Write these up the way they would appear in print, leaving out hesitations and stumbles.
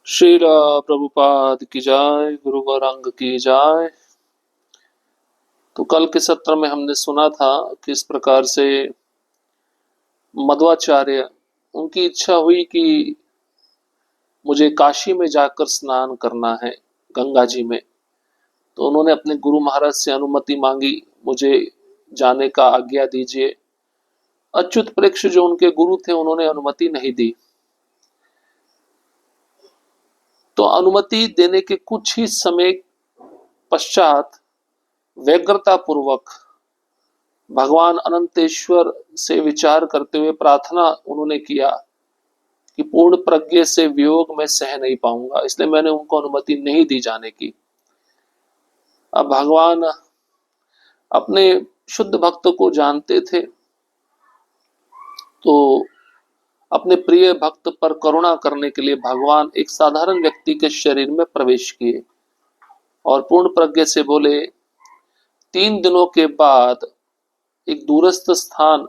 श्रील प्रभुपाद की जय, गुरु गौरांग की जय। तो कल के सत्र में हमने सुना था कि इस प्रकार से मध्वाचार्य उनकी इच्छा हुई कि मुझे काशी में जाकर स्नान करना है, गंगा जी में। तो उन्होंने अपने गुरु महाराज से अनुमति मांगी, मुझे जाने का आज्ञा दीजिए। अच्युत प्रेक्ष जो उनके गुरु थे उन्होंने अनुमति नहीं दी। तो अनुमति देने के कुछ ही समय पश्चात व्यग्रता पूर्वक भगवान अनंतेश्वर से विचार करते हुए प्रार्थना उन्होंने किया कि पूर्ण प्रज्ञ से वियोग मैं सह नहीं पाऊंगा, इसलिए मैंने उनको अनुमति नहीं दी जाने की। अब भगवान अपने शुद्ध भक्त को जानते थे, तो अपने प्रिय भक्त पर करुणा करने के लिए भगवान एक साधारण व्यक्ति के शरीर में प्रवेश किए और पूर्ण प्रज्ञ से बोले, 3 दिनों के बाद एक दूरस्थ स्थान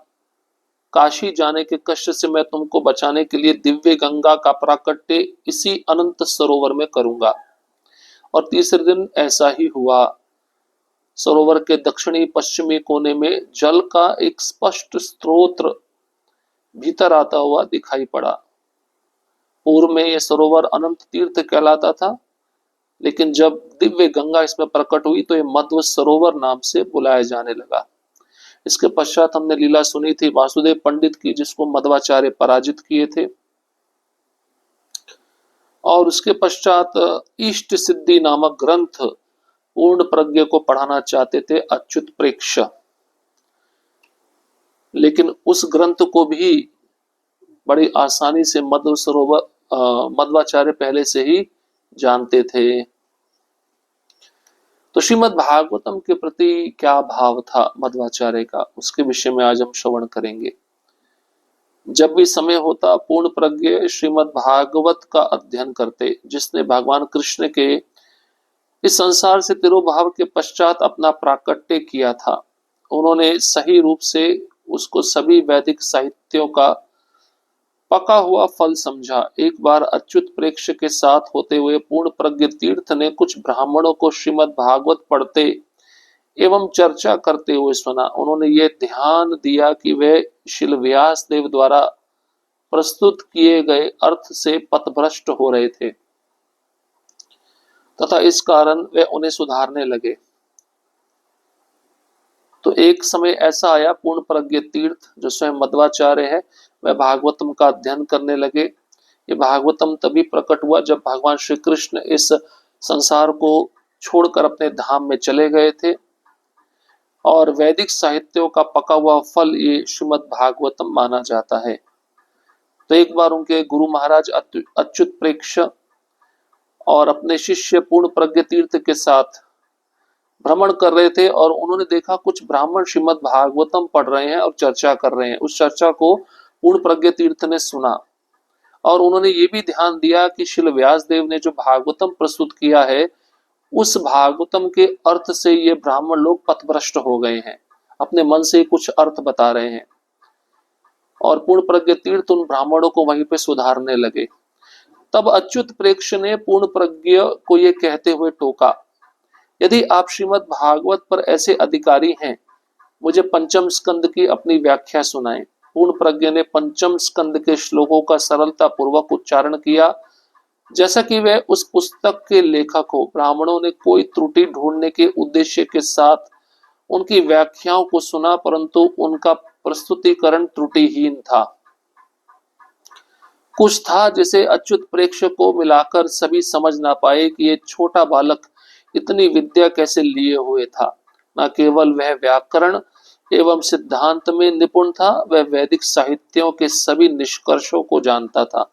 काशी जाने के कष्ट से मैं तुमको बचाने के लिए दिव्य गंगा का प्राकट्य इसी अनंत सरोवर में करूंगा। और तीसरे दिन ऐसा ही हुआ। सरोवर के दक्षिणी पश्चिमी कोने में जल का एक स्पष्ट स्रोत भीतर आता हुआ दिखाई पड़ा। पूर्व में यह सरोवर अनंत तीर्थ कहलाता था, लेकिन जब दिव्य गंगा इसमें प्रकट हुई तो यह मध्व सरोवर नाम से बुलाया जाने लगा। इसके पश्चात हमने लीला सुनी थी वासुदेव पंडित की, जिसको मध्वाचार्य पराजित किए थे। और उसके पश्चात इष्ट सिद्धि नामक ग्रंथ पूर्ण प्रज्ञ को पढ़ाना चाहते थे अच्युत प्रेक्ष, लेकिन उस ग्रंथ को भी बड़ी आसानी से मध्व सरोवर मध्वाचार्य पहले से ही जानते थे। तो श्रीमद् भागवतम के प्रति क्या भाव था मध्वाचार्य का, उसके विषय में आज हम श्रवण करेंगे। जब भी समय होता पूर्ण प्रज्ञ श्रीमद् भागवत का अध्ययन करते, जिसने भगवान कृष्ण के इस संसार से तिरोभाव के पश्चात अपना प्राकट्य किया था। उन्होंने सही रूप से उसको सभी वैदिक साहित्यों का पका हुआ फल समझा। एक बार अच्युत प्रेक्ष के साथ होते हुए पूर्ण प्रज्ञ तीर्थ ने कुछ ब्राह्मणों को श्रीमद् भागवत पढ़ते एवं चर्चा करते हुए सुना। उन्होंने ये ध्यान दिया कि वे शिल व्यास देव द्वारा प्रस्तुत किए गए अर्थ से पथभ्रष्ट हो रहे थे तथा इस कारण वे उन्हें सुधारने लगे। तो एक समय ऐसा आया, पूर्ण प्रज्ञ तीर्थ जो स्वयं मध्वाचार्य है, वह भागवतम का अध्ययन करने लगे। ये भागवतम तभी प्रकट हुआ जब भगवान श्री कृष्ण इस संसार को छोड़कर अपने धाम में चले गए थे, और वैदिक साहित्यों का पका हुआ फल ये श्रीमद् भागवतम माना जाता है। तो एक बार उनके गुरु महाराज अच्युत प्रेक्ष और अपने शिष्य पूर्ण प्रज्ञ तीर्थ के साथ भ्रमण कर रहे थे, और उन्होंने देखा कुछ ब्राह्मण श्रीमद् भागवतम पढ़ रहे हैं और चर्चा कर रहे हैं। उस चर्चा को पूर्ण प्रज्ञ तीर्थ ने सुना, और उन्होंने ये भी ध्यान दिया कि शिल व्यास देव ने जो भागवतम प्रस्तुत किया है, उस भागवतम के अर्थ से ये ब्राह्मण लोग पथभ्रष्ट हो गए हैं, अपने मन से कुछ अर्थ बता रहे हैं। और पूर्ण प्रज्ञ तीर्थ उन ब्राह्मणों को वहीं पे सुधारने लगे। तब अच्युत प्रेक्ष ने पूर्ण प्रज्ञ को ये कहते हुए टोका, यदि आप श्रीमद् भागवत पर ऐसे अधिकारी हैं, मुझे पंचम स्कंद की अपनी व्याख्या सुनाएं। पूर्ण प्रज्ञ ने पंचम स्कंद के श्लोकों का सरलता पूर्वक उच्चारण किया, जैसा कि वह उस पुस्तक के लेखक हो। ब्राह्मणों ने कोई त्रुटि ढूंढने के उद्देश्य के साथ उनकी व्याख्याओं को सुना, परंतु उनका प्रस्तुतिकरण त्रुटिहीन था। कुछ था जिसे अच्युत प्रेक्ष को मिलाकर सभी समझ ना पाए कि ये छोटा बालक इतनी विद्या कैसे लिए हुए था। न केवल वह व्याकरण एवं सिद्धांत में निपुण था, वह वैदिक साहित्यों के सभी निष्कर्षों को जानता था।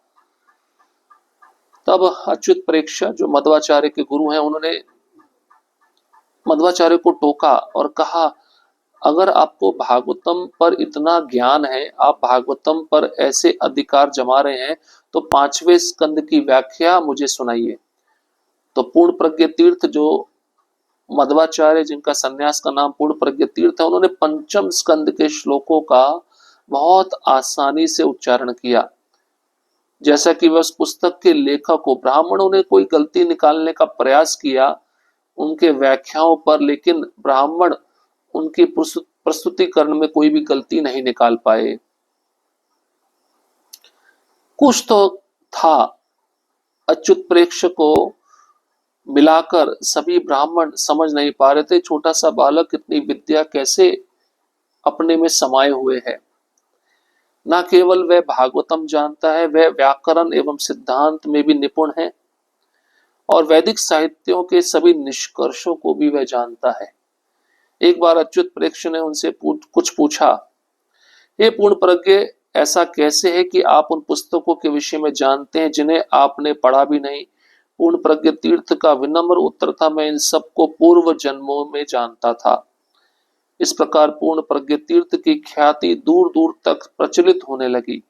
तब अच्युत प्रेक्ष जो मध्वाचार्य के गुरु हैं, उन्होंने मध्वाचार्य को टोका और कहा, अगर आपको भागवतम पर इतना ज्ञान है, आप भागवतम पर ऐसे अधिकार जमा रहे हैं, तो 5वें स्कंद की व्याख्या मुझे सुनाइए। तो पूर्ण प्रज्ञ तीर्थ जो मध्वाचार्य, जिनका सन्यास का नाम पूर्ण प्रज्ञ तीर्थ है, उन्होंने पंचम स्कंद के श्लोकों का बहुत आसानी से उच्चारण किया। जैसा कि वह उस पुस्तक के लेखक हो। ब्राह्मणों ने कोई गलती निकालने का प्रयास किया उनके व्याख्याओं पर, लेकिन ब्राह्मण उनकी प्रस्तुतिकरण में कोई भी गलती नहीं निकाल पाए। कुछ तो था, अच्युत प्रेक्ष को मिलाकर सभी ब्राह्मण समझ नहीं पा रहे थे। छोटा सा बालक इतनी विद्या कैसे अपने में समाये हुए है। न केवल वह भागवतम जानता है, वह व्याकरण एवं सिद्धांत में भी निपुण है और वैदिक साहित्यों के सभी निष्कर्षों को भी वह जानता है। एक बार अच्युत प्रेक्ष ने उनसे कुछ पूछा, हे पूर्ण प्रज्ञ, ऐसा कैसे है कि आप उन पुस्तकों के विषय में जानते हैं जिन्हें आपने पढ़ा भी नहीं। पूर्ण प्रज्ञ तीर्थ का विनम्र उत्तर था, मैं इन सबको पूर्व जन्मों में जानता था। इस प्रकार पूर्ण प्रज्ञ तीर्थ की ख्याति दूर दूर तक प्रचलित होने लगी।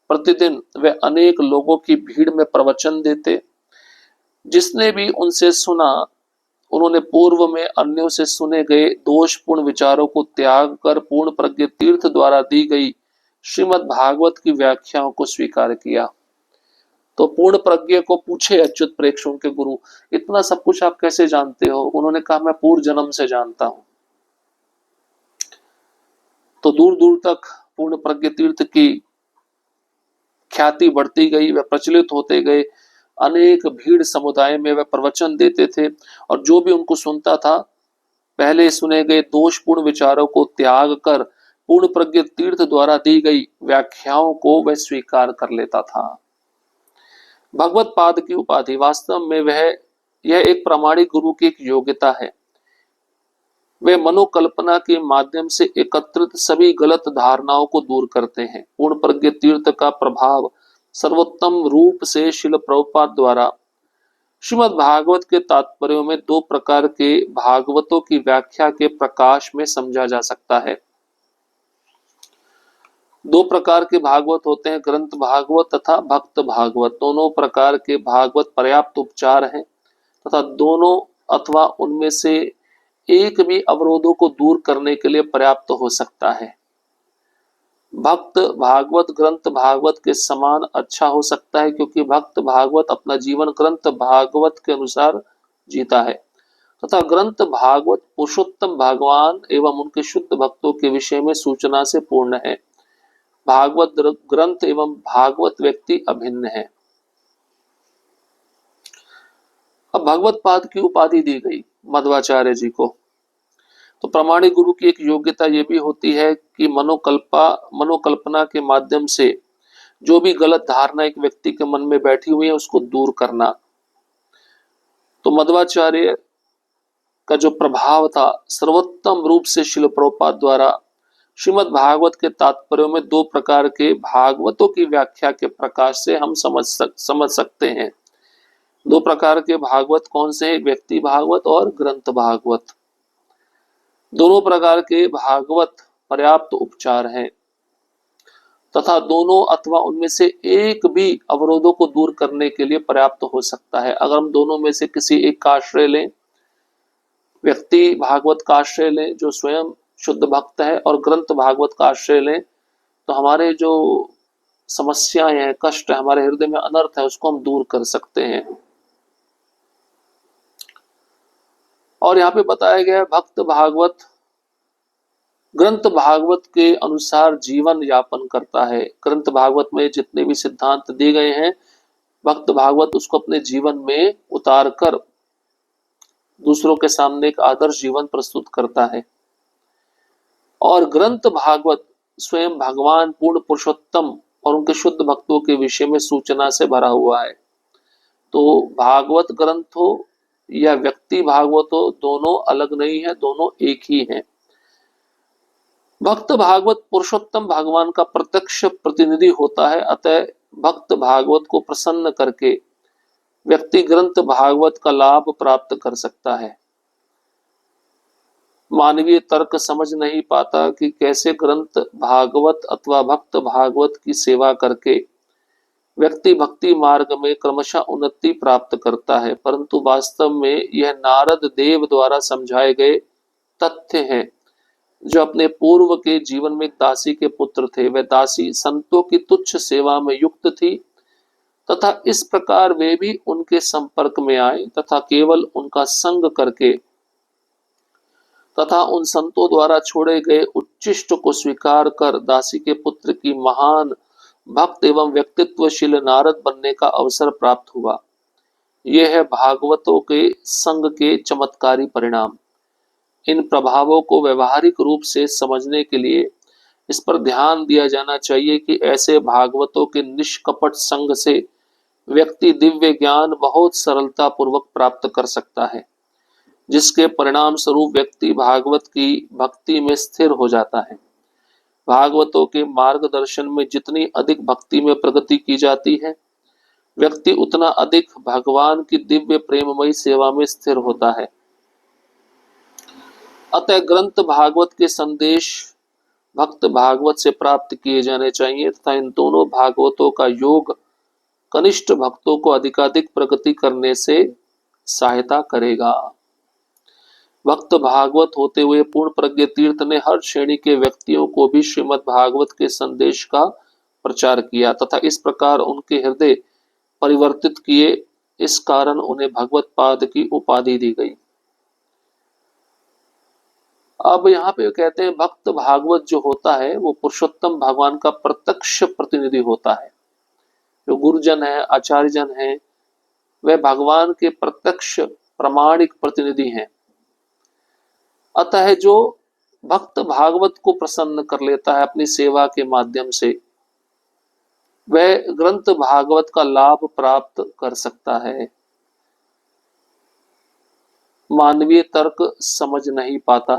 प्रतिदिन वे अनेक लोगों की भीड़ में प्रवचन देते। जिसने भी उनसे सुना, उन्होंने पूर्व में अन्यों से सुने गए दोषपूर्ण विचारों को त्याग कर पूर्ण प्रज्ञ तीर्थ द्वारा दी गई श्रीमद् भागवत की व्याख्याओं को स्वीकार किया। तो पूर्ण प्रज्ञ को पूछे अच्युत प्रेक्षों के गुरु, इतना सब कुछ आप कैसे जानते हो? उन्होंने कहा, मैं पूर्व जन्म से जानता हूं। तो दूर दूर तक पूर्ण प्रज्ञ तीर्थ की ख्याति बढ़ती गई, वे प्रचलित होते गए। अनेक भीड़ समुदाय में वे प्रवचन देते थे और जो भी उनको सुनता था, पहले सुने गए दोषपूर्ण विचारों को त्याग कर पूर्ण प्रज्ञ तीर्थ द्वारा दी गई व्याख्याओं को वह स्वीकार कर लेता था। भगवत पाद की उपाधि वास्तव में यह एक प्रामाणिक गुरु की एक योग्यता है। वे मनोकल्पना के माध्यम से एकत्रित सभी गलत धारणाओं को दूर करते हैं। पूर्ण प्रज्ञ तीर्थ का प्रभाव सर्वोत्तम रूप से शिल प्रभुपाद द्वारा श्रीमद् भागवत के तात्पर्यों में दो प्रकार के भागवतों की व्याख्या के प्रकाश में समझा जा सकता है। दो प्रकार के भागवत होते हैं, ग्रंथ भागवत तथा भक्त भागवत। दोनों प्रकार के भागवत पर्याप्त उपचार हैं तथा दोनों अथवा उनमें से एक भी अवरोधों को दूर करने के लिए पर्याप्त हो सकता है। भक्त भागवत ग्रंथ भागवत के समान अच्छा हो सकता है, क्योंकि भक्त भागवत अपना जीवन ग्रंथ भागवत के अनुसार जीता है तथा ग्रंथ भागवत पुरुषोत्तम भगवान एवं उनके शुद्ध भक्तों के विषय में सूचना से पूर्ण है। भागवत ग्रंथ एवं भागवत व्यक्ति अभिन्न है। अब भगवत पाद की उपाधि दी गई मध्वाचार्य जी को। तो प्रामाणिक गुरु की एक योग्यता यह भी होती है कि मनोकल्पना के माध्यम से जो भी गलत धारणा एक व्यक्ति के मन में बैठी हुई है उसको दूर करना। तो मध्वाचार्य का जो प्रभाव था सर्वोत्तम रूप से शिल प्रभुपाद द्वारा श्रीमद् भागवत के तात्पर्यों में दो प्रकार के भागवतों की व्याख्या के प्रकाश से हम समझ सकते हैं। दो प्रकार के भागवत कौन से हैं? व्यक्ति भागवत और ग्रंथ भागवत। दोनों प्रकार के भागवत पर्याप्त उपचार हैं तथा दोनों अथवा उनमें से एक भी अवरोधों को दूर करने के लिए पर्याप्त हो सकता है। अगर हम दोनों में से किसी एक का आश्रय लें, व्यक्ति भागवत का आश्रय लें जो स्वयं शुद्ध भक्त है, और ग्रंथ भागवत का आश्रय लें, तो हमारे जो समस्याएं हैं, कष्ट है, हमारे हृदय में अनर्थ है, उसको हम दूर कर सकते हैं। और यहाँ पे बताया गया भक्त भागवत ग्रंथ भागवत के अनुसार जीवन यापन करता है। ग्रंथ भागवत में जितने भी सिद्धांत दिए गए हैं, भक्त भागवत उसको अपने जीवन में उतार कर दूसरों के सामने एक आदर्श जीवन प्रस्तुत करता है। और ग्रंथ भागवत स्वयं भगवान पूर्ण पुरुषोत्तम और उनके शुद्ध भक्तों के विषय में सूचना से भरा हुआ है। तो भागवत ग्रंथ हो या व्यक्ति भागवत हो, दोनों अलग नहीं है, दोनों एक ही हैं। भक्त भागवत पुरुषोत्तम भगवान का प्रत्यक्ष प्रतिनिधि होता है, अतः भक्त भागवत को प्रसन्न करके व्यक्ति ग्रंथ भागवत का लाभ प्राप्त कर सकता है। मानवीय तर्क समझ नहीं पाता कि कैसे ग्रंथ भागवत अथवा भक्त भागवत की सेवा करके व्यक्ति भक्ति मार्ग में क्रमशः उन्नति प्राप्त करता है, परंतु वास्तव में यह नारद देव द्वारा समझाए गए तथ्य हैं। जो अपने पूर्व के जीवन में दासी के पुत्र थे, वह दासी संतों की तुच्छ सेवा में युक्त थी तथा इस प्रकार वे भी उनके संपर्क में आए तथा केवल उनका संग करके तथा उन संतों द्वारा छोड़े गए उच्छिष्ट को स्वीकार कर दासी के पुत्र की महान भक्त एवं व्यक्तित्वशील नारद बनने का अवसर प्राप्त हुआ। यह है भागवतों के संग के चमत्कारी परिणाम। इन प्रभावों को व्यवहारिक रूप से समझने के लिए इस पर ध्यान दिया जाना चाहिए कि ऐसे भागवतों के निष्कपट संग से व्यक्ति दिव्य ज्ञान बहुत सरलता पूर्वक प्राप्त कर सकता है, जिसके परिणाम स्वरूप व्यक्ति भागवत की भक्ति में स्थिर हो जाता है। भागवतों के मार्गदर्शन में जितनी अधिक भक्ति में प्रगति की जाती है, व्यक्ति उतना अधिक भगवान की दिव्य प्रेममयी सेवा में स्थिर होता है। अतः ग्रंथ भागवत के संदेश भक्त भागवत से प्राप्त किए जाने चाहिए तथा इन दोनों भागवतों का योग कनिष्ठ भक्तों को अधिकाधिक प्रगति करने से सहायता करेगा। भक्त भागवत होते हुए पूर्ण प्रज्ञ तीर्थ ने हर श्रेणी के व्यक्तियों को भी श्रीमद् भागवत के संदेश का प्रचार किया तथा इस प्रकार उनके हृदय परिवर्तित किए। इस कारण उन्हें भगवत पाद की उपाधि दी गई। अब यहाँ पे कहते हैं भक्त भागवत जो होता है वो पुरुषोत्तम भगवान का प्रत्यक्ष प्रतिनिधि होता है। जो गुरुजन है, आचार्य जन है, वे भगवान के प्रत्यक्ष प्रमाणिक प्रतिनिधि हैं। अतः जो भक्त भागवत को प्रसन्न कर लेता है अपनी सेवा के माध्यम से, वह ग्रंथ भागवत का लाभ प्राप्त कर सकता है। मानवीय तर्क समझ नहीं पाता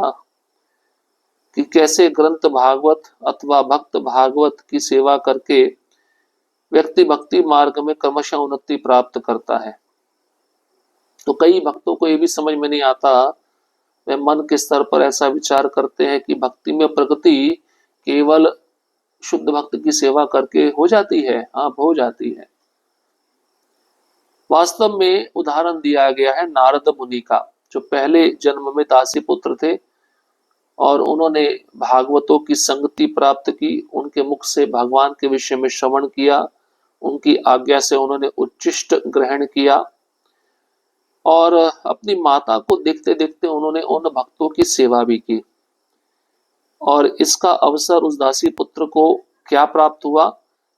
कि कैसे ग्रंथ भागवत अथवा भक्त भागवत की सेवा करके व्यक्ति भक्ति मार्ग में क्रमशः उन्नति प्राप्त करता है। तो कई भक्तों को यह भी समझ में नहीं आता, वे मन के स्तर पर ऐसा विचार करते हैं कि भक्ति में प्रगति केवल शुद्ध भक्त की सेवा करके हो जाती है। हाँ, हो जाती है। वास्तव में उदाहरण दिया गया है नारद मुनि का, जो पहले जन्म में दासी पुत्र थे और उन्होंने भागवतों की संगति प्राप्त की। उनके मुख से भगवान के विषय में श्रवण किया, उनकी आज्ञा से उन्होंने उच्छिष्ट ग्रहण किया और अपनी माता को देखते देखते उन्होंने उन भक्तों की सेवा भी की। और इसका अवसर उस दासी पुत्र को क्या प्राप्त हुआ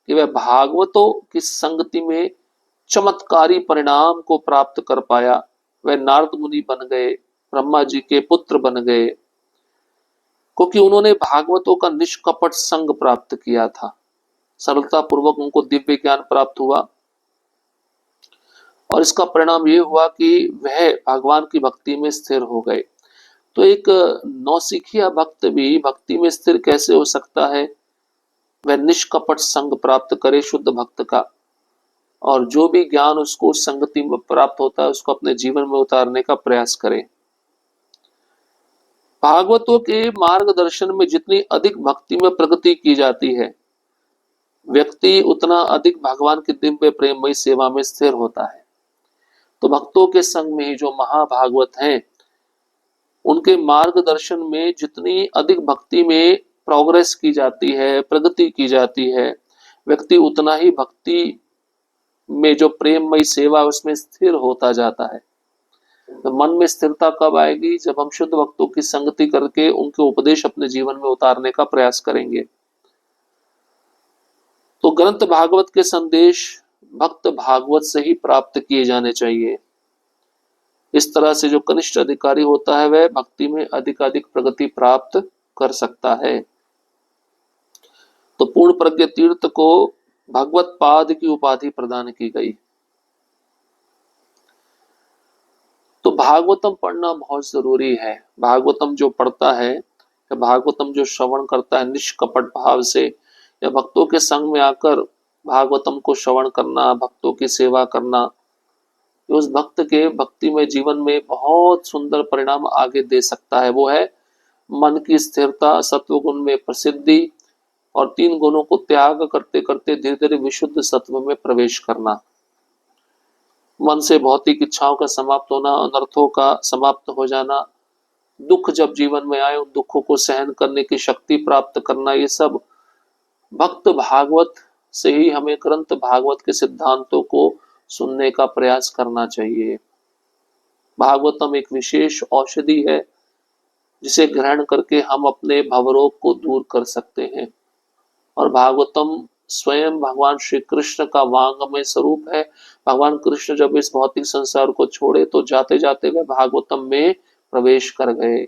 कि वह भागवतों की संगति में चमत्कारी परिणाम को प्राप्त कर पाया। वह नारद मुनि बन गए, ब्रह्मा जी के पुत्र बन गए, क्योंकि उन्होंने भागवतों का निष्कपट संग प्राप्त किया था। सरलता पूर्वक उनको दिव्य ज्ञान प्राप्त हुआ और इसका परिणाम ये हुआ कि वह भगवान की भक्ति में स्थिर हो गए। तो एक नौसिखिया भक्त भी भक्ति में स्थिर कैसे हो सकता है? वह निष्कपट संग प्राप्त करे शुद्ध भक्त का, और जो भी ज्ञान उसको संगति में प्राप्त होता है उसको अपने जीवन में उतारने का प्रयास करे। भागवतों के मार्गदर्शन में जितनी अधिक भक्ति में प्रगति की जाती है, व्यक्ति उतना अधिक भगवान की दिव्य प्रेममयी सेवा में स्थिर होता है। तो भक्तों के संग में ही जो महाभागवत हैं, उनके मार्गदर्शन में जितनी अधिक भक्ति में प्रोग्रेस की जाती है, प्रगति की जाती है, व्यक्ति उतना ही भक्ति में जो प्रेममयी सेवा उसमें स्थिर होता जाता है। तो मन में स्थिरता कब आएगी? जब हम शुद्ध भक्तों की संगति करके उनके उपदेश अपने जीवन में उतारने का प्रयास करेंगे। तो ग्रंथ भागवत के संदेश भक्त भागवत से ही प्राप्त किए जाने चाहिए। इस तरह से जो कनिष्ठ अधिकारी होता है वह भक्ति में अधिकाधिक प्रगति प्राप्त कर सकता है। तो पूर्ण प्रज्ञ तीर्थ को भगवत पाद की उपाधि प्रदान की गई। तो भागवतम पढ़ना बहुत जरूरी है। भागवतम जो पढ़ता है या भागवतम जो श्रवण करता है निष्कपट भाव से, या भक्तों के संग में आकर भागवतम को श्रवण करना, भक्तों की सेवा करना, उस भक्त के भक्ति में जीवन में बहुत सुंदर परिणाम आगे दे सकता है। वो है मन की स्थिरता, सत्व गुण में प्रसिद्धि और 3 गुणों को त्याग करते करते धीरे धीरे विशुद्ध सत्व में प्रवेश करना। मन से भौतिक इच्छाओं का समाप्त होना, अनर्थों का समाप्त हो जाना, दुख जब जीवन में आए उन दुखों को सहन करने की शक्ति प्राप्त करना, ये सब भक्त भागवत से ही हमें ग्रंथ भागवत के सिद्धांतों को सुनने का प्रयास करना चाहिए। भागवतम एक विशेष औषधि है जिसे ग्रहण करके हम अपने भवरोग को दूर कर सकते हैं। और भागवतम स्वयं भगवान श्री कृष्ण का वांगमय स्वरूप है। भगवान कृष्ण जब इस भौतिक संसार को छोड़े तो जाते जाते वे भागवतम में प्रवेश कर गए।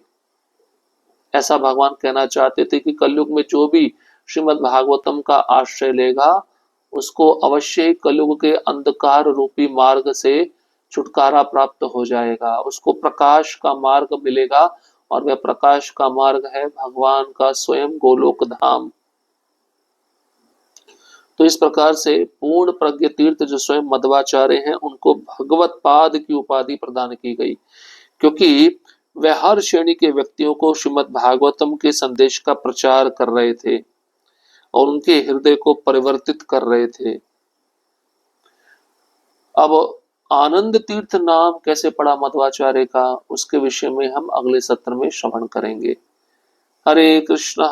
ऐसा भगवान कहना चाहते थे कि कलयुग में जो भी श्रीमद् भागवतम का आश्रय लेगा उसको अवश्य ही कलयुग के अंधकार रूपी मार्ग से छुटकारा प्राप्त हो जाएगा, उसको प्रकाश का मार्ग मिलेगा। और वह प्रकाश का मार्ग है भगवान का स्वयं गोलोक धाम। तो इस प्रकार से पूर्ण प्रज्ञ तीर्थ जो स्वयं मध्वाचार्य हैं उनको भगवत पाद की उपाधि प्रदान की गई, क्योंकि वह हर श्रेणी के व्यक्तियों को श्रीमद् भागवतम के संदेश का प्रचार कर रहे थे और उनके हृदय को परिवर्तित कर रहे थे। अब आनंद तीर्थ नाम कैसे पड़ा मध्वाचार्य का, उसके विषय में हम अगले सत्र में श्रवण करेंगे। हरे कृष्ण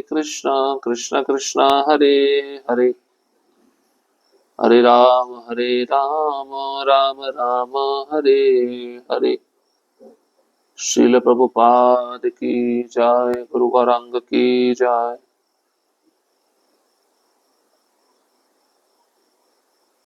कृष्ण कृष्ण हरे हरे, हरे राम राम राम हरे हरे। श्रील प्रभुपाद की जय, गुरु गौरांग की जय।